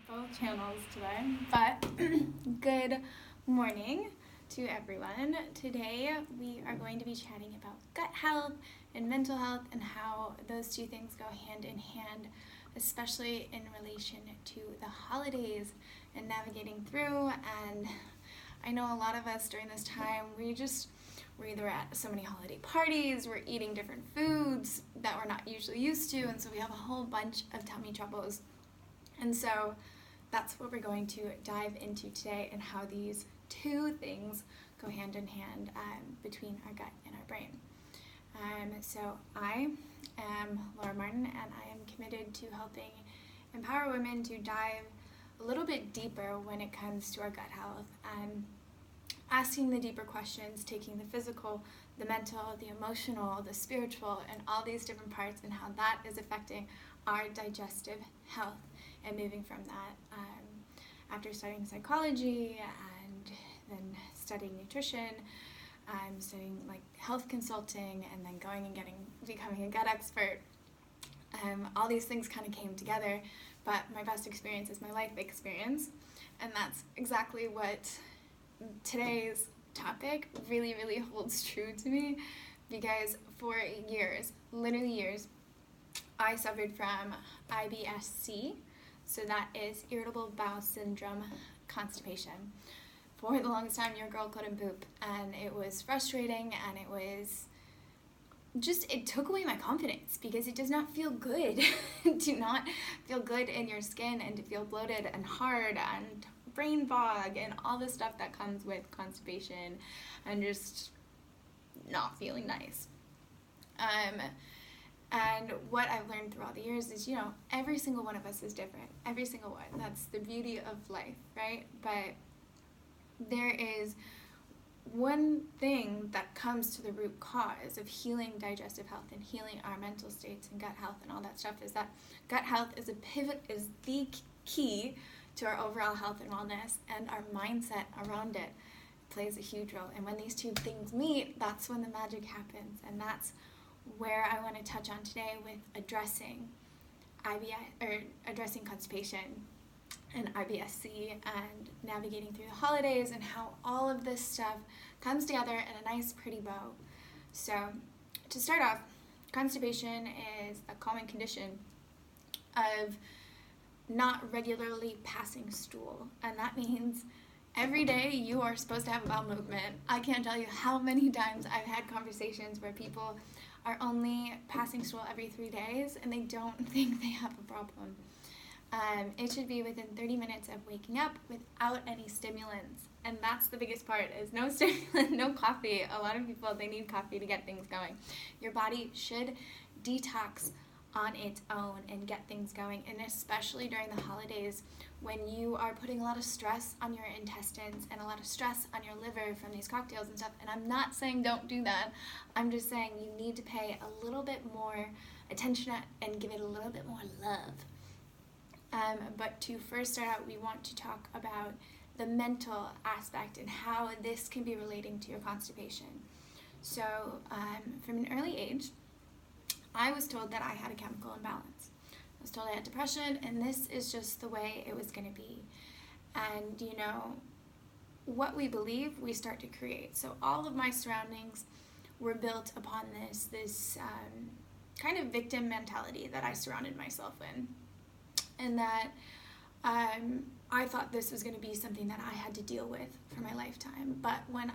both channels today, but good morning to everyone. Today we are going to be chatting about gut health and mental health and how those two things go hand in hand, especially in relation to the holidays and navigating through. And I know a lot of us during this time, we're either at so many holiday parties, we're eating different foods that we're not usually used to, and so we have a whole bunch of tummy troubles. And so that's what we're going to dive into today, and how these two things go hand in hand between our gut and our brain. So I am Laura Martin, and I am committed to helping empower women to dive a little bit deeper when it comes to our gut health, and asking the deeper questions, taking the physical, the mental, the emotional, the spiritual, and all these different parts, and how that is affecting our digestive health, and moving from that. After studying psychology and then studying nutrition, studying like health consulting, and then going and becoming a gut expert, all these things kind of came together. But my best experience is my life experience, and that's exactly what today's topic really, really holds true to me, because for years, literally years, I suffered from IBS-C, so that is irritable bowel syndrome constipation. For the longest time, your girl couldn't poop, and it was frustrating, and it took away my confidence, because it does not feel good to not feel good in your skin, and to feel bloated and hard and brain fog and all the stuff that comes with constipation and just not feeling nice. And what I've learned throughout the years is, every single one of us is different. Every single one. That's the beauty of life, right? But there is one thing that comes to the root cause of healing digestive health and healing our mental states and gut health and all that stuff, is that gut health is the key to our overall health and wellness, and our mindset around it plays a huge role. And when these two things meet, that's when the magic happens. And that's where I want to touch on today with addressing addressing constipation and IBS-C, and navigating through the holidays, and how all of this stuff comes together in a nice pretty bow. So to start off, constipation is a common condition of not regularly passing stool, and that means every day you are supposed to have a bowel movement. I can't tell you how many times I've had conversations where people are only passing stool every 3 days, and they don't think they have a problem. It should be within 30 minutes of waking up without any stimulants, and that's the biggest part, is no stimulant, no coffee. A lot of people, they need coffee to get things going. Your body should detox on its own and get things going, and especially during the holidays, when you are putting a lot of stress on your intestines and a lot of stress on your liver from these cocktails and stuff. And I'm not saying don't do that, I'm just saying you need to pay a little bit more attention and give it a little bit more love. But to first start out, we want to talk about the mental aspect and how this can be relating to your constipation. So from an early age, I was told that I had a chemical imbalance. I was told I had depression, and this is just the way it was going to be. And, what we believe, we start to create. So all of my surroundings were built upon this kind of victim mentality that I surrounded myself in. And that I thought this was going to be something that I had to deal with for my lifetime. But when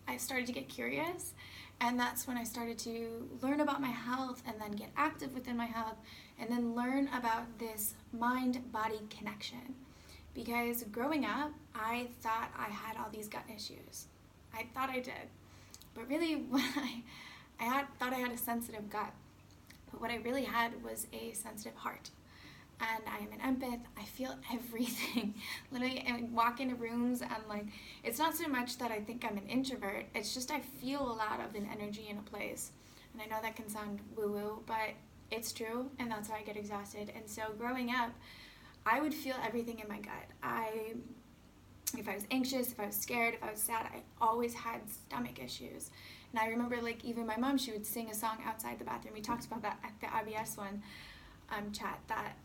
I started to get curious, and that's when I started to learn about my health, and then get active within my health, and then learn about this mind-body connection. Because growing up, I thought I had all these gut issues. I thought I did. But really, I thought I had a sensitive gut. But what I really had was a sensitive heart. And I am an empath. I feel everything. Literally, I walk into rooms, and it's not so much that I think I'm an introvert. It's just I feel a lot of an energy in a place. And I know that can sound woo-woo, but it's true, and that's how I get exhausted. And so growing up, I would feel everything in my gut. If I was anxious, if I was scared, if I was sad, I always had stomach issues. And I remember, even my mom, she would sing a song outside the bathroom. We talked about that at the IBS one chat, that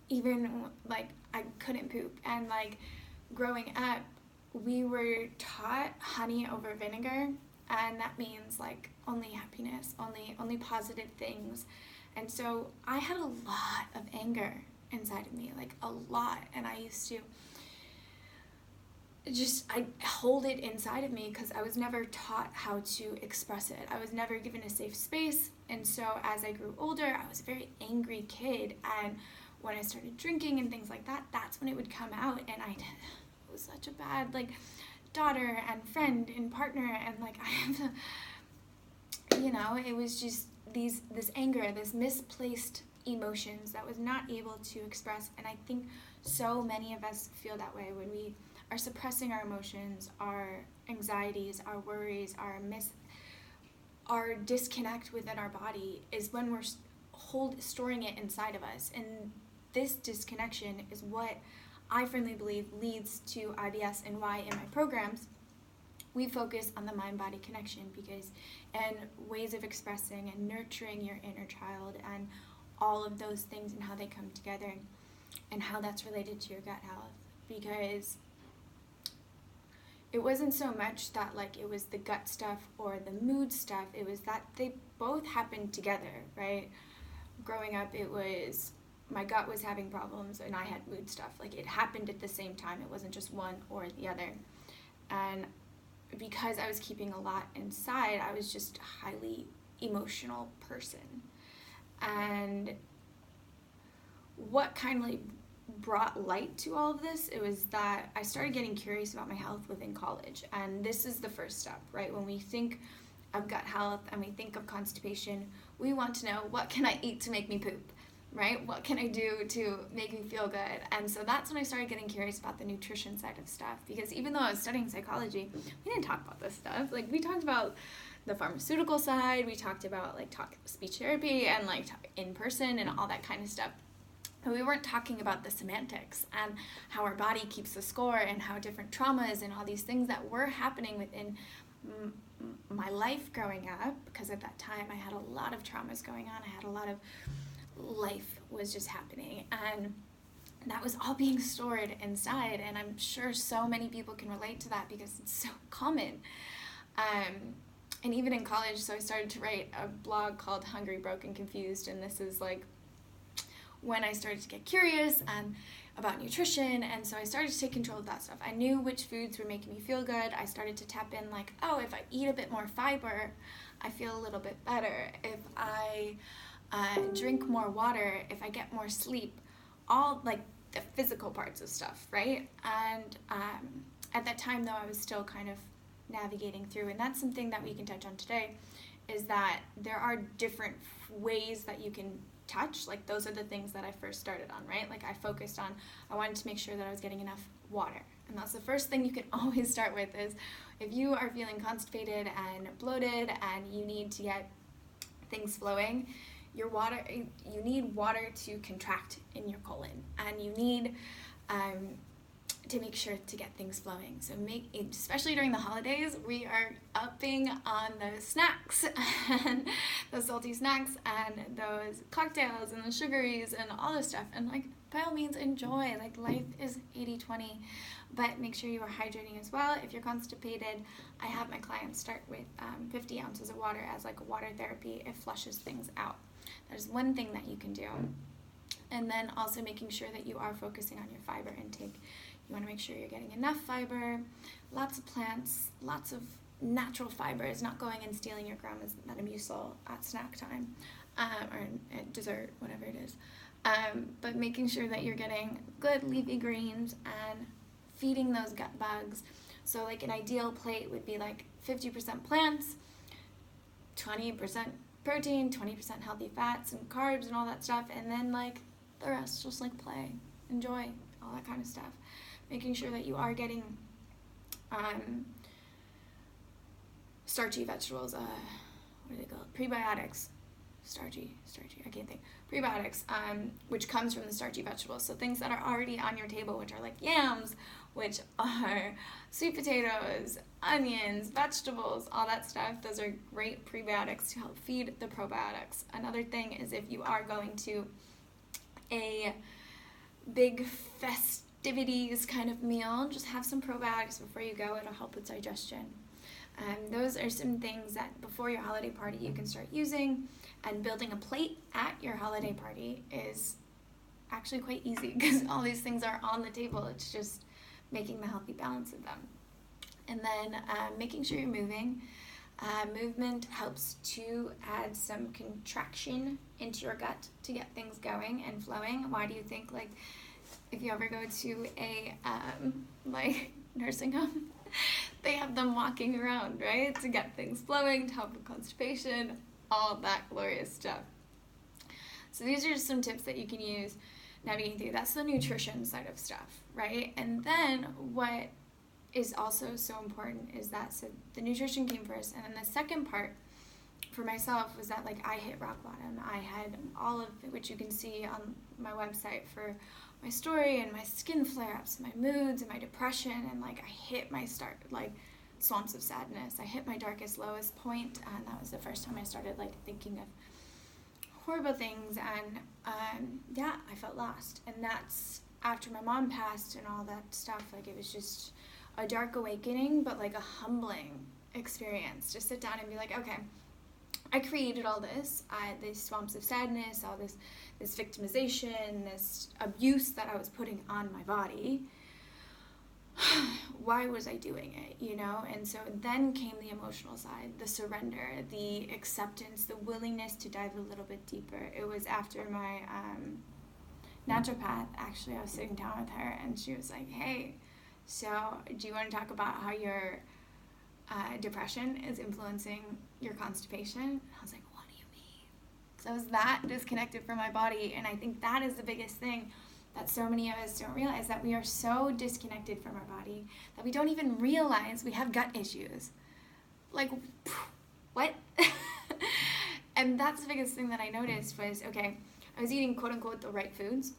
even like I couldn't poop. And like growing up, we were taught honey over vinegar, and that means like only happiness, only positive things. And so I had a lot of anger inside of me, like a lot, and I used to I hold it inside of me because I was never taught how to express it. I was never given a safe space. And so as I grew older, I was a very angry kid, and when I started drinking and things like that, that's when it would come out. And I was such a bad like daughter and friend and partner, and like I have it was just this anger, this misplaced emotions that was not able to express. And I think so many of us feel that way when we are suppressing our emotions, our anxieties, our worries, our disconnect within our body is when we're storing it inside of us. And this disconnection is what I firmly believe leads to IBS, and why in my programs we focus on the mind-body connection, and ways of expressing and nurturing your inner child and all of those things and how they come together and how that's related to your gut health. Because it wasn't so much that like it was the gut stuff or the mood stuff, it was that they both happened together, right? Growing up, it was my gut was having problems and I had mood stuff. Like it happened at the same time. It wasn't just one or the other. And because I was keeping a lot inside, I was just a highly emotional person. And what kind of like brought light to all of this, it was that I started getting curious about my health within college. And this is the first step, right? When we think of gut health and we think of constipation, we want to know, what can I eat to make me poop, right? What can I do to make me feel good? And so that's when I started getting curious about the nutrition side of stuff. Because even though I was studying psychology, we didn't talk about this stuff. Like we talked about the pharmaceutical side, we talked about like speech therapy and like in person and all that kind of stuff. But we weren't talking about the semantics and how our body keeps the score and how different traumas and all these things that were happening within my life growing up, because at that time I had a lot of traumas going on. I had a lot of life was just happening, and that was all being stored inside. And I'm sure so many people can relate to that because it's so common. And even in college, so I started to write a blog called Hungry, Broke, and Confused, and this is like when I started to get curious about nutrition, and so I started to take control of that stuff. I knew which foods were making me feel good. I started to tap in like, oh, if I eat a bit more fiber, I feel a little bit better. If I drink more water, if I get more sleep, all like the physical parts of stuff, right? And at that time, though, I was still kind of navigating through, and that's something that we can touch on today, is that there are different ways that you can touch. Like those are the things that I first started on, right? Like I wanted to make sure that I was getting enough water. And that's the first thing you can always start with, is if you are feeling constipated and bloated and you need to get things flowing, you need water to contract in your colon, and you need to make sure to get things flowing. So especially during the holidays, we are upping on those snacks and those salty snacks and those cocktails and the sugaries and all this stuff. And like, by all means, enjoy. Like, life is 80-20, but make sure you are hydrating as well. If you're constipated, I have my clients start with 50 ounces of water as like a water therapy. It flushes things out. There's one thing that you can do. And then also making sure that you are focusing on your fiber intake. You want to make sure you're getting enough fiber, lots of plants, lots of natural fibers, not going and stealing your grandma's Metamucil at snack time or at dessert, whatever it is. But making sure that you're getting good leafy greens and feeding those gut bugs. So like an ideal plate would be like 50% plants, 20% protein, 20% healthy fats and carbs and all that stuff, and then like the rest just like play, enjoy, all that kind of stuff. Making sure that you are getting starchy vegetables, what do they call it? Prebiotics. Starchy, I can't think. Prebiotics, which comes from the starchy vegetables. So things that are already on your table, which are like yams, which are sweet potatoes, onions, vegetables, all that stuff. Those are great prebiotics to help feed the probiotics. Another thing is if you are going to a big festivities kind of meal, just have some probiotics before you go. It'll help with digestion. Those are some things that before your holiday party you can start using, and building a plate at your holiday party is actually quite easy because all these things are on the table. It's just making the healthy balance of them. And then making sure you're moving. Movement helps to add some contraction into your gut to get things going and flowing. Why do you think, like, if you ever go to a like nursing home, they have them walking around, right, to get things flowing, to help with constipation, all that glorious stuff. So these are just some tips that you can use navigating through. That's the nutrition side of stuff, right? And then what is also so important is that, so the nutrition came first, and then the second part for myself was that, like, I hit rock bottom. I had all of it, which you can see on my website for my story, and my skin flare-ups, my moods, and my depression, and like I hit my swamps of sadness. I hit my darkest, lowest point, and that was the first time I started like thinking of horrible things, and I felt lost. And that's after my mom passed and all that stuff. Like, it was just a dark awakening, but like a humbling experience to sit down and be like, okay, I created all this, these swamps of sadness, all this victimization, this abuse that I was putting on my body. Why was I doing it, you know? And so then came the emotional side, the surrender, the acceptance, the willingness to dive a little bit deeper. It was after my naturopath, actually, I was sitting down with her, and she was like, hey, so do you want to talk about how your depression is influencing your constipation? And I was like, what do you mean? So I was that disconnected from my body, and I think that is the biggest thing that so many of us don't realize, that we are so disconnected from our body that we don't even realize we have gut issues. Like, what? And that's the biggest thing that I noticed was, okay, I was eating quote-unquote the right foods,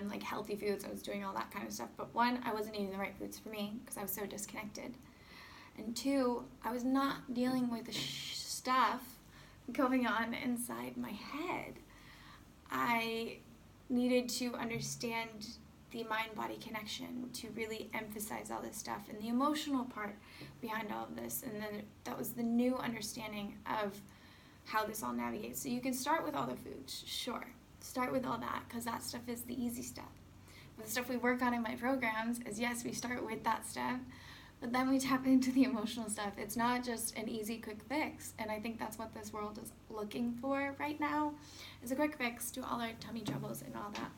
like healthy foods. I was doing all that kind of stuff. But one, I wasn't eating the right foods for me because I was so disconnected. And two, I was not dealing with the stuff going on inside my head. I needed to understand the mind-body connection to really emphasize all this stuff and the emotional part behind all of this. And then that was the new understanding of how this all navigates. So you can start with all the foods, sure. Start with all that, because that stuff is the easy stuff. But the stuff we work on in my programs is, yes, we start with that stuff, but then we tap into the emotional stuff. It's not just an easy, quick fix. And I think that's what this world is looking for right now, is a quick fix to all our tummy troubles and all that.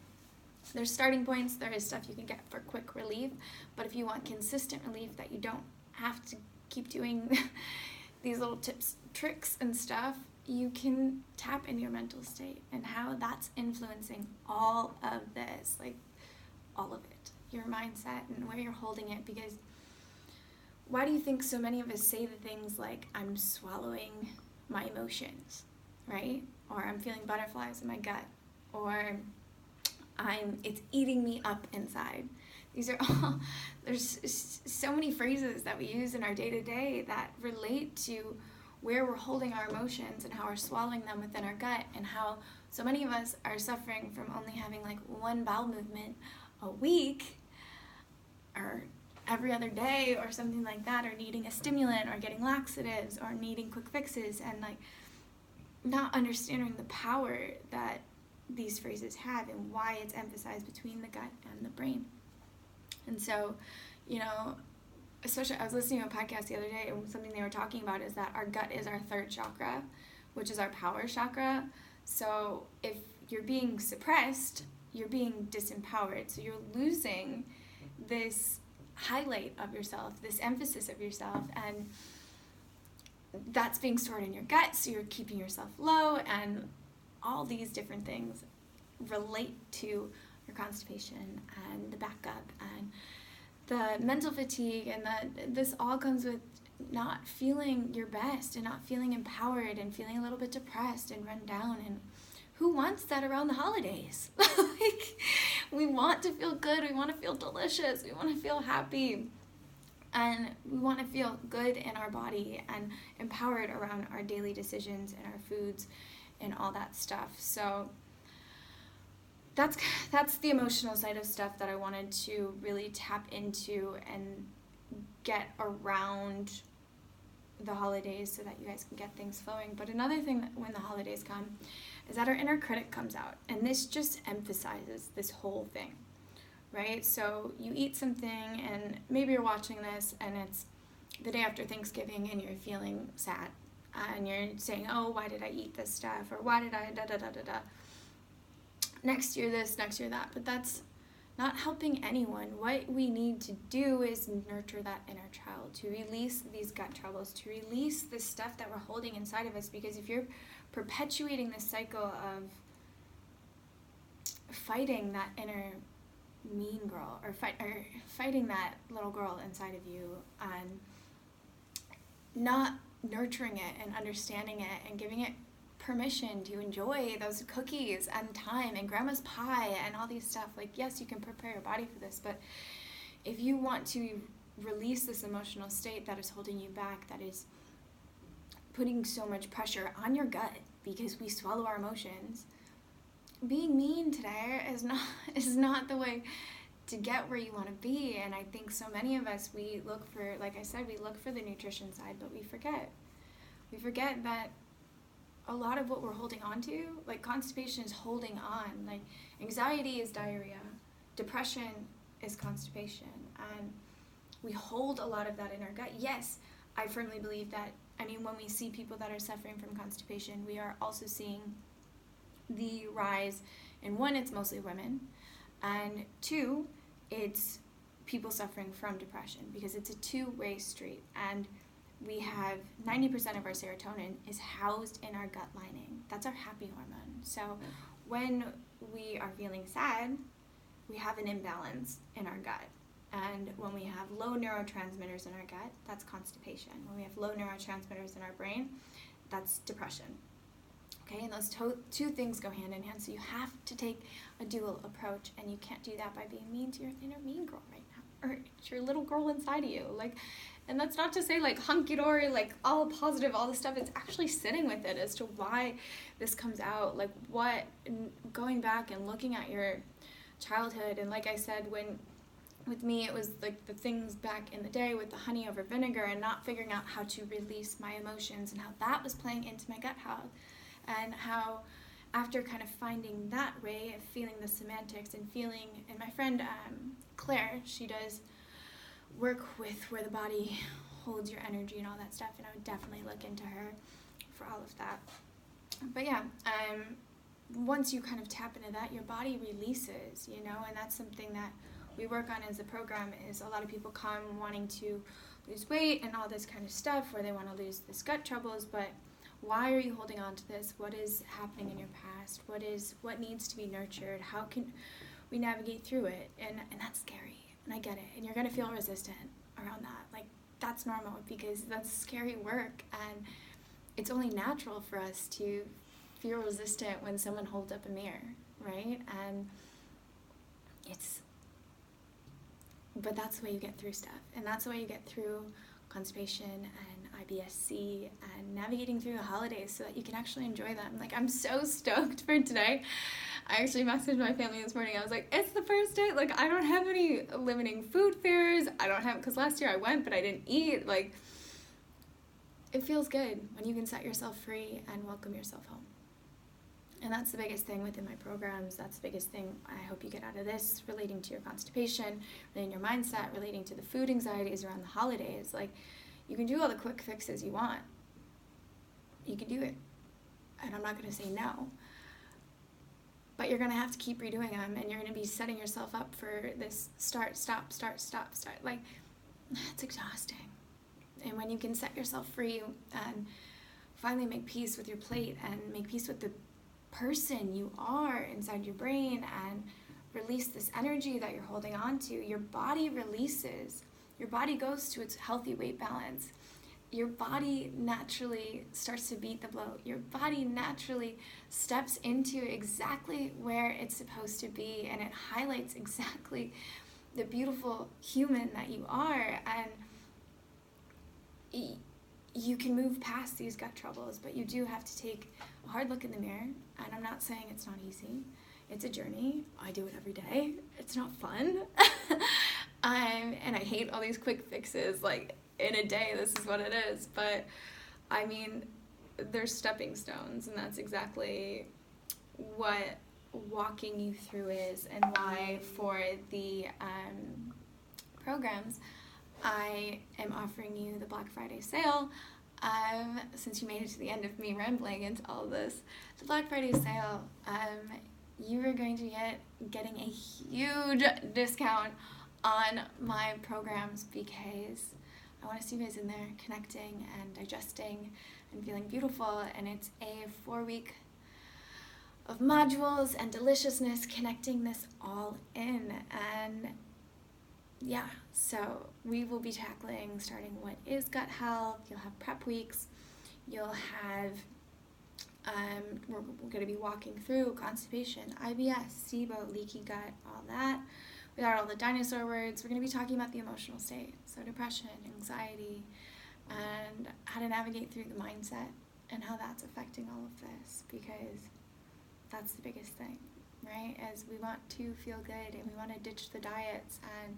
There's starting points. There is stuff you can get for quick relief. But if you want consistent relief that you don't have to keep doing these little tips, tricks, and stuff, you can tap into your mental state and how that's influencing all of this, like all of it, your mindset and where you're holding it. Because why do you think so many of us say the things like, I'm swallowing my emotions, right? Or I'm feeling butterflies in my gut, or it's eating me up inside. These are all, there's so many phrases that we use in our day-to-day that relate to where we're holding our emotions and how we're swallowing them within our gut, and how so many of us are suffering from only having like one bowel movement a week or every other day or something like that, or needing a stimulant or getting laxatives or needing quick fixes, and like not understanding the power that these phrases have and why it's emphasized between the gut and the brain. And so, you know, especially I was listening to a podcast the other day, and something they were talking about is that our gut is our third chakra, which is our power chakra. So if you're being suppressed, you're being disempowered. So you're losing this highlight of yourself, this emphasis of yourself, and that's being stored in your gut, so you're keeping yourself low, and all these different things relate to your constipation and the backup and the mental fatigue, and this all comes with not feeling your best and not feeling empowered and feeling a little bit depressed and run down. And who wants that around the holidays? Like, we want to feel good, we want to feel delicious, we want to feel happy, and we want to feel good in our body and empowered around our daily decisions and our foods and all that stuff. So that's the emotional side of stuff that I wanted to really tap into and get around the holidays so that you guys can get things flowing. But another thing that when the holidays come is that our inner critic comes out, and this just emphasizes this whole thing, right? So you eat something, and maybe you're watching this and it's the day after Thanksgiving and you're feeling sad and you're saying, oh, why did I eat this stuff, or why did I da da da da da, next year this, next year that. But that's not helping anyone. What we need to do is nurture that inner child, to release these gut troubles, to release the stuff that we're holding inside of us. Because if you're perpetuating this cycle of fighting that inner mean girl, or fighting that little girl inside of you, and not nurturing it and understanding it and giving it permission to enjoy those cookies and time and grandma's pie and all these stuff, like, yes, you can prepare your body for this, but if you want to release this emotional state that is holding you back, that is putting so much pressure on your gut because we swallow our emotions, being mean today is not the way to get where you want to be. And I think so many of us, we look for, like I said, we look for the nutrition side, but we forget that a lot of what we're holding on to, like constipation is holding on, like anxiety is diarrhea, depression is constipation, and we hold a lot of that in our gut. Yes, I firmly believe that, when we see people that are suffering from constipation, we are also seeing the rise in, one, it's mostly women, and two, it's people suffering from depression, because it's a two-way street. And we have 90% of our serotonin is housed in our gut lining. That's our happy hormone. So when we are feeling sad, we have an imbalance in our gut. And when we have low neurotransmitters in our gut, that's constipation. When we have low neurotransmitters in our brain, that's depression. Okay, and those two things go hand in hand. So you have to take a dual approach, and you can't do that by being mean to your inner mean girl right now, or it's your little girl inside of you. And that's not to say hunky-dory, all positive, all this stuff. It's actually sitting with it as to why this comes out, going back and looking at your childhood. And like I said, with me, it was the things back in the day with the honey over vinegar, and not figuring out how to release my emotions, and how that was playing into my gut health. And how after kind of finding that way of feeling the semantics and feeling, and my friend Claire, she does work with where the body holds your energy and all that stuff, and I would definitely look into her for all of that. But yeah, once you kind of tap into that, your body releases, and that's something that we work on as a program. Is a lot of people come wanting to lose weight and all this kind of stuff, where they want to lose this gut troubles, but why are you holding on to this? What is happening in your past? What needs to be nurtured? How can we navigate through it? And that's scary. And I get it, and you're going to feel resistant around that. That's normal, because that's scary work, and it's only natural for us to feel resistant when someone holds up a mirror, right? But that's the way you get through stuff, and that's the way you get through constipation and IBS-C and navigating through the holidays so that you can actually enjoy them. I'm so stoked for today. I actually messaged my family this morning. I was like, it's the first day. I don't have any limiting food fears. I don't have, because last year I went, but I didn't eat. It feels good when you can set yourself free and welcome yourself home. And that's the biggest thing within my programs. That's the biggest thing I hope you get out of this, relating to your constipation, relating to your mindset, relating to the food anxieties around the holidays. You can do all the quick fixes you want. You can do it. And I'm not going to say no. But you're going to have to keep redoing them, and you're going to be setting yourself up for this start, stop, start, stop, start. It's exhausting. And when you can set yourself free and finally make peace with your plate and make peace with the person you are inside your brain, and release this energy that you're holding on to, your body releases. Your body goes to its healthy weight balance. Your body naturally starts to beat the bloat. Your body naturally steps into exactly where it's supposed to be, and it highlights exactly the beautiful human that you are. And you can move past these gut troubles, but you do have to take a hard look in the mirror. And I'm not saying it's not easy. it's a journey. I do it every day. It's not fun. And I hate all these quick fixes, like in a day, this is what it is. But I mean, they're stepping stones, and that's exactly what walking you through is, and why for the programs, I am offering you the Black Friday sale. Since you made it to the end of me rambling into all of this, the Black Friday sale, you are going to be getting a huge discount on my programs, because I want to see you guys in there connecting and digesting and feeling beautiful. And it's a 4-week of modules and deliciousness, connecting this all in. And yeah, so we will be tackling starting what is gut health. You'll have prep weeks. You'll have, we're going to be walking through constipation, IBS, SIBO, leaky gut, all that. Without all the dinosaur words, we're going to be talking about the emotional state. So depression, anxiety, and how to navigate through the mindset and how that's affecting all of this, because that's the biggest thing, right? As we want to feel good and we want to ditch the diets. And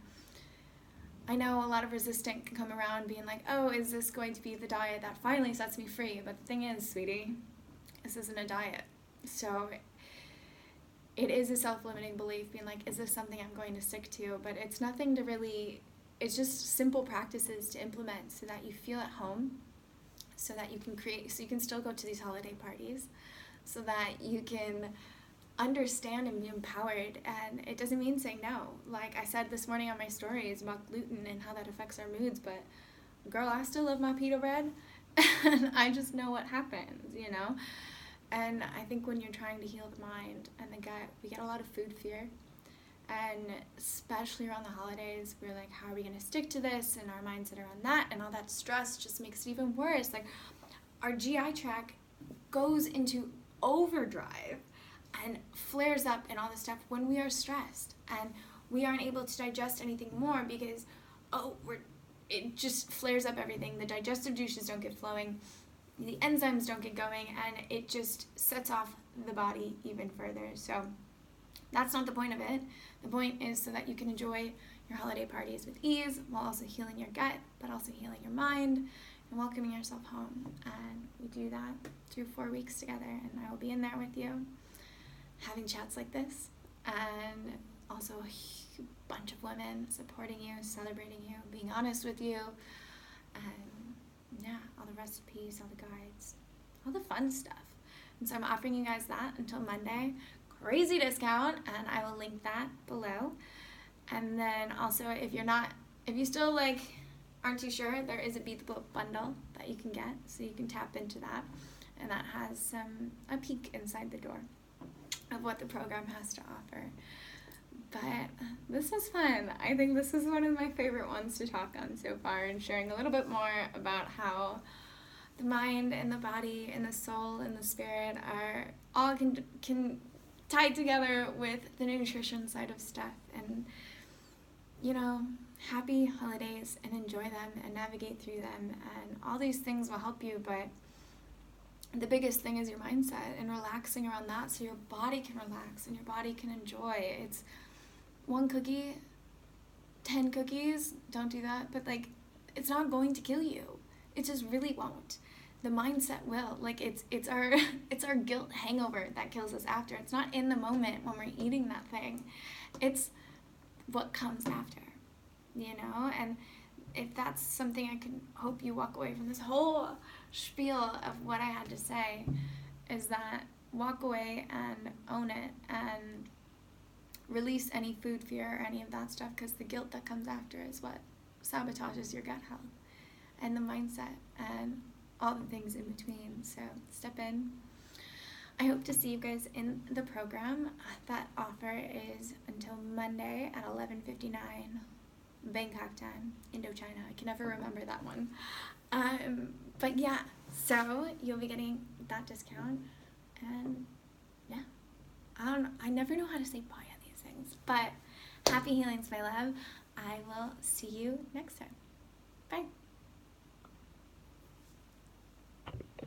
I know a lot of resistance can come around being like, oh, is this going to be the diet that finally sets me free? But the thing is, sweetie, this isn't a diet. So it is a self-limiting belief, being like, is this something I'm going to stick to? But it's nothing to really, it's just simple practices to implement so that you feel at home, so that you can create, so you can still go to these holiday parties, so that you can understand and be empowered. And it doesn't mean saying no. Like I said this morning on my stories about gluten and how that affects our moods, but girl, I still love my pita bread, and I just know what happens, you know? And I think when you're trying to heal the mind and the gut, we get a lot of food fear. And especially around the holidays, we're like, how are we going to stick to this? And our minds that are on that, and all that stress just makes it even worse. Like, our GI tract goes into overdrive and flares up and all this stuff when we are stressed. And we aren't able to digest anything more because, it just flares up everything. The digestive juices don't get flowing. The enzymes don't get going, and it just sets off the body even further. So that's not the point of it. The point is so that you can enjoy your holiday parties with ease, while also healing your gut, but also healing your mind and welcoming yourself home. And we do that through 4 weeks together, and I will be in there with you, having chats like this, and also a bunch of women supporting you, celebrating you, being honest with you, and yeah, all the recipes, all the guides, all the fun stuff. And so I'm offering you guys that until Monday. Crazy discount, and I will link that below. And then also, if you still like aren't too sure, there is a Beat the Book bundle that you can get, so you can tap into that, and that has a peek inside the door of what the program has to offer. But this was fun. I think this is one of my favorite ones to talk on so far, and sharing a little bit more about how the mind and the body and the soul and the spirit are all can tie together with the nutrition side of stuff. And, you know, happy holidays, and enjoy them and navigate through them, and all these things will help you. But the biggest thing is your mindset and relaxing around that, so your body can relax and your body can enjoy. It's 1 cookie, 10 cookies, don't do that, but like, it's not going to kill you. It just really won't. The mindset will. Like, it's our guilt hangover that kills us after. It's not in the moment when we're eating that thing. It's what comes after, you know? And if that's something I can hope you walk away from this whole spiel of what I had to say, is that walk away and own it, and release any food fear or any of that stuff, because the guilt that comes after is what sabotages your gut health and the mindset and all the things in between. So step in. I hope to see you guys in the program. That offer is until Monday at 11:59 Bangkok time, Indochina. I can never remember that one. But yeah, so you'll be getting that discount, and yeah, I never know how to say bye on these things, but happy healings, my love. I will see you next time. Bye.